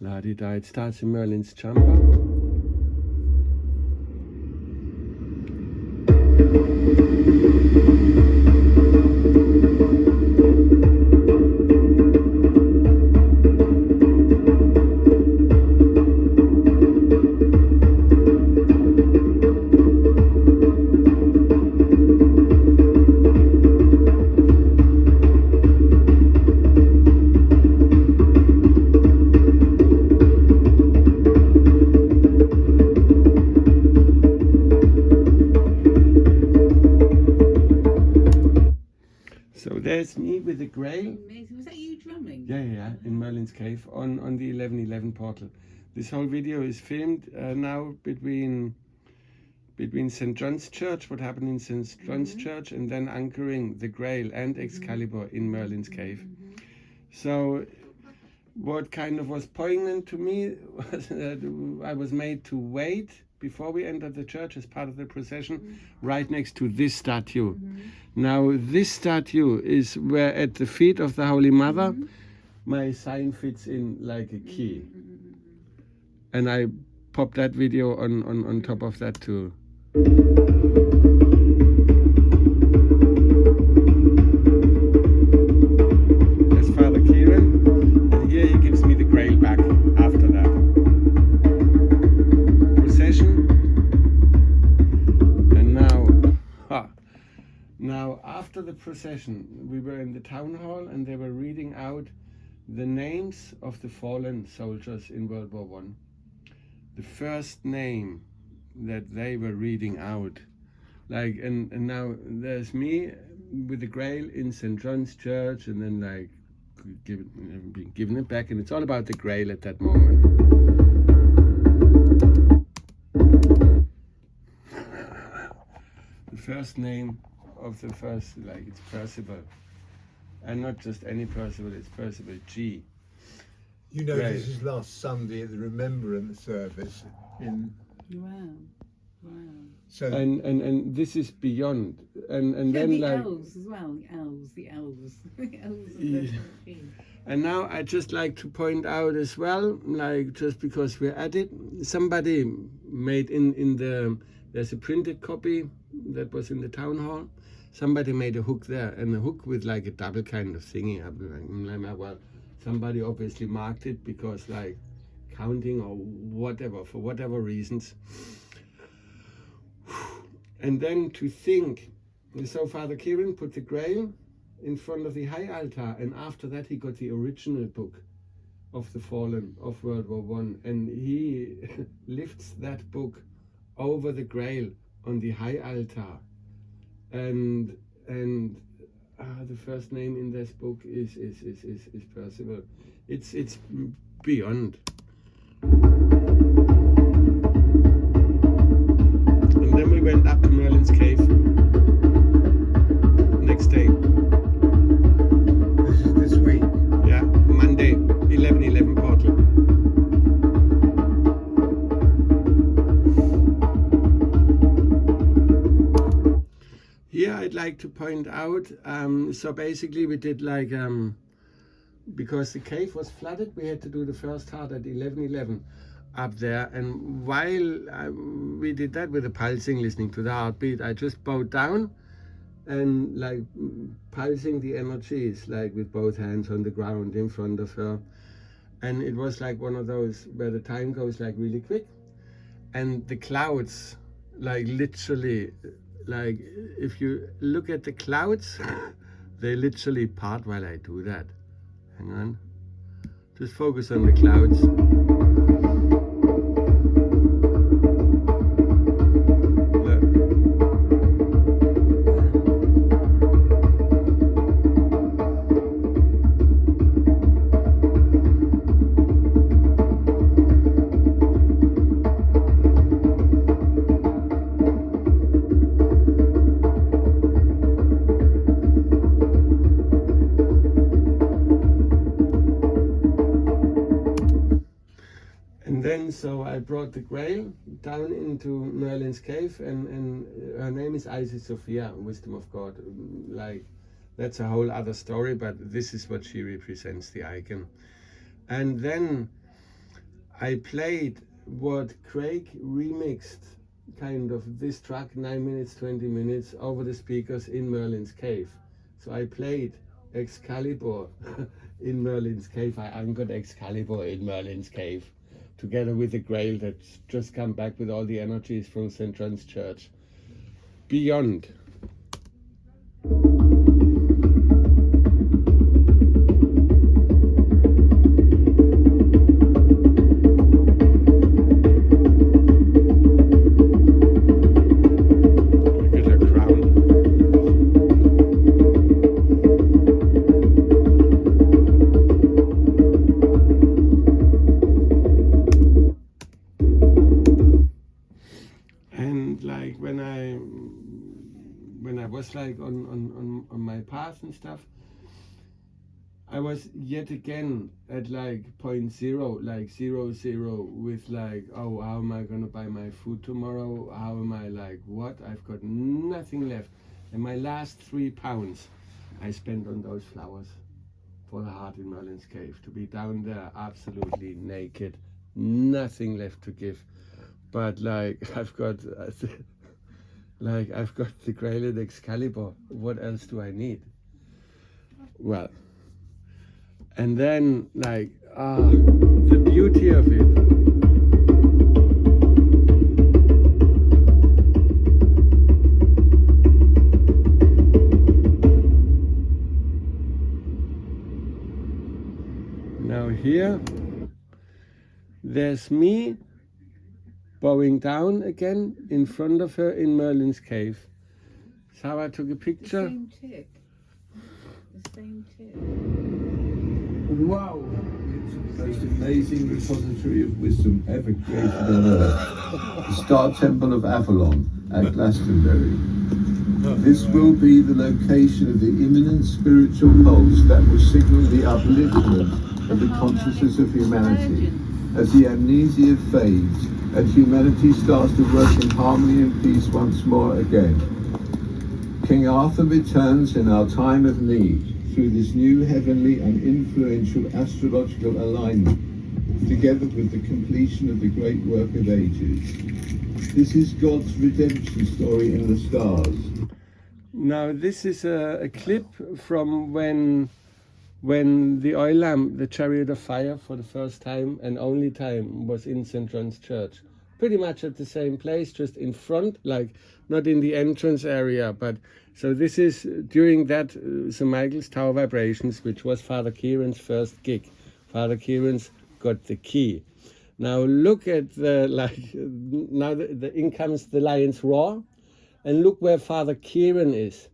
La-di-da, it starts in Merlin's chamber. So there's me with the Grail. Amazing. Was that you drumming? Yeah, in Merlin's cave on the 1111 portal. This whole video is filmed now between St. John's Church, what happened in St. John's Church, and then anchoring the Grail and Excalibur in Merlin's cave. So what kind of was poignant to me was that I was made to wait before we entered the church as part of the procession, right next to this statue. Now this statue is where at the feet of the Holy Mother my sign fits in like a key. And I popped that video on top of that too. That's Father Kieran, and here he gives me the Grail back after that procession. And now after the procession we were in the town hall and they were reading out the names of the fallen soldiers in World War I. The first name that they were reading out, like, and now there's me with the Grail in St. John's Church, and then like being given it back, and it's all about the Grail at that moment. The first name of the first, like, it's Percival, and not just any Percival, it's Percival G. You know, Grail. this is last Sunday at the Remembrance service in. Wow. So And this is beyond, and Yeah, then the like elves as well. The elves. The elves of Yeah. the king. And now I just like to point out as well, like, just because we're at it, somebody made in the, there's a printed copy that was in the town hall. Somebody made a hook there, and a hook with like a double kind of thingy. I'm like, well, somebody obviously marked it because like counting or whatever, for whatever reasons. And then to think, so Father Kieran put the Grail in front of the high altar, and after that he got the original book of the fallen of World War I, and he lifts that book over the Grail on the high altar, and the first name in this book is Percival. It's beyond. And then we went up to Merlin's cave next day. this is this week. Yeah, Monday, 11/11 portal. Here I'd like to point out, so basically we did like, because the cave was flooded, we had to do the first heart at 11/11 up there. And while we did that with the pulsing, listening to the heartbeat, I just bowed down and like pulsing the energies, like with both hands on the ground in front of her. And it was like one of those where the time goes like really quick, and the clouds, like literally, like if you look at the clouds, they literally part while I do that. Hang on, just focus on the clouds. And then so I brought the Grail down into Merlin's cave, and her name is Isis Sophia, Wisdom of God. Like, that's a whole other story, but this is what she represents, the icon. And then I played what Craig remixed, kind of this track, 9 minutes, 20 minutes, over the speakers in Merlin's cave. So I played Excalibur in Merlin's cave. I anchored Excalibur in Merlin's cave, together with the Grail that's just come back with all the energies from St. John's Church. Beyond. When I was like on my path and stuff, I was yet again at like 0.0, like 0, with like, oh, how am I gonna buy my food tomorrow? How am I like, what? I've got nothing left. And my last £3 I spent on those flowers for the heart in Merlin's cave, to be down there absolutely naked, nothing left to give. But like I've got I've got the Grail and Excalibur. What else do I need? Well, and then the beauty of it. Now here, there's me bowing down again in front of her in Merlin's cave. So I took a picture. The same tick. The same tick. Wow! It's the most amazing repository of wisdom ever created on Earth. The Star Temple of Avalon at Glastonbury. This will be the location of the imminent spiritual pulse that will signal the upliftment of the consciousness of humanity as the amnesia fades and humanity starts to work in harmony and peace once more again. King Arthur returns in our time of need through this new heavenly and influential astrological alignment, together with the completion of the great work of ages. This is God's redemption story in the stars. Now this is a clip from when the oil lamp, the Chariot of Fire, for the first time and only time was in St. John's Church. Pretty much at the same place, just in front, like not in the entrance area. But so this is during that St. Michael's Tower Vibrations, which was Father Kieran's first gig. Father Kieran's got the key. Now look at now in comes the lion's roar, and look where Father Kieran is.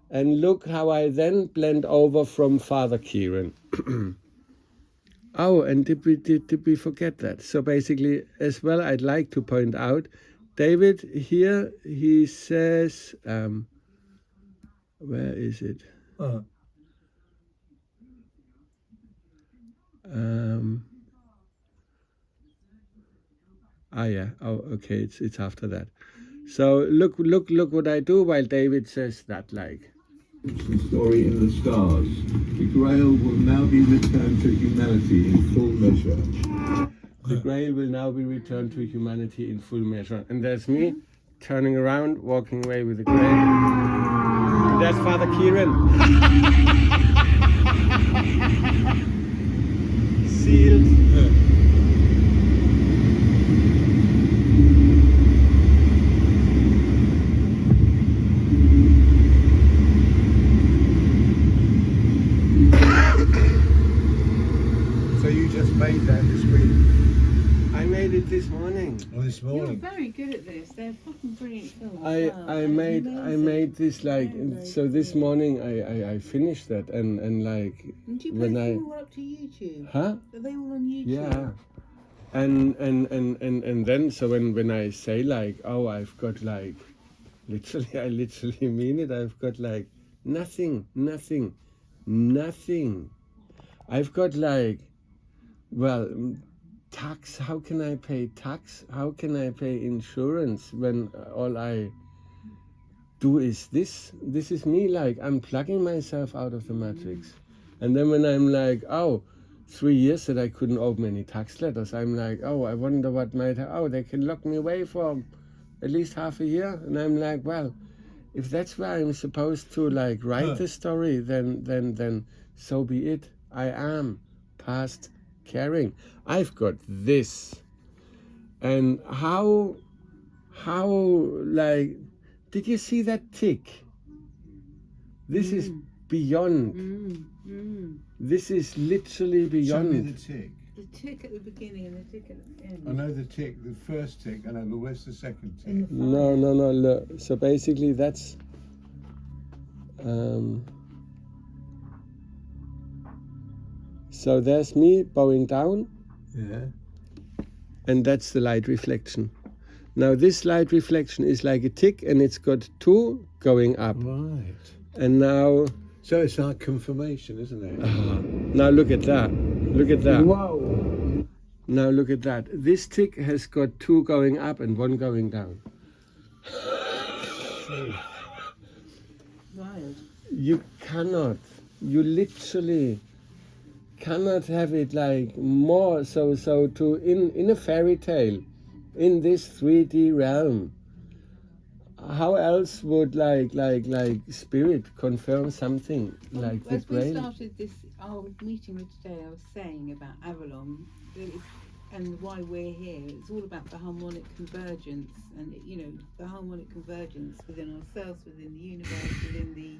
And look how I then blend over from Father Kieran. Oh, and did we forget that? So basically, as well, I'd like to point out, David here, he says, where is it? Yeah. Oh, okay. It's after that. So look what I do while David says that, like. Story in the stars. The Grail will now be returned to humanity in full measure. The Grail will now be returned to humanity in full measure. And there's me turning around, walking away with the Grail. And there's Father Kieran. Sealed. Made that this week. I made it this morning. Oh, this You're morning. very good at this. They're fucking brilliant films. I made this like so this morning I finished that and like And you put when them all up to YouTube? Huh? Are they all on YouTube? Yeah. And then so when I say like, oh, I've got like I literally mean it, I've got like nothing. I've got like, well, tax, how can I pay tax? How can I pay insurance when all I do is this? This is me, like, I'm plugging myself out of the matrix. And then when I'm like, oh, 3 years that I couldn't open any tax letters. I'm like, oh, I wonder what might, oh, they can lock me away for at least half a year. And I'm like, well, if that's where I'm supposed to like write the story, then so be it. I am past caring. I've got this. And how like, did you see that tick? This is beyond. This is literally Show me beyond. the tick. The tick at the beginning and the tick at the end. I know the tick, the first tick, I know, but where's the second tick? In the fire. No, look. So basically that's so there's me bowing down, Yeah. and that's the light reflection. Now this light reflection is like a tick, and it's got 2 going up. Right. And now So it's like confirmation, isn't it? now look at that. Look at that. Whoa. Now look at that. This tick has got 2 going up and 1 going down. Wild. You literally cannot have it like more so to in a fairy tale, in this 3D realm. How else would like spirit confirm something like the As we Grail? started this, our meeting with today, I was saying about Avalon and why we're here. It's all about the harmonic convergence, and the harmonic convergence within ourselves, within the universe, within the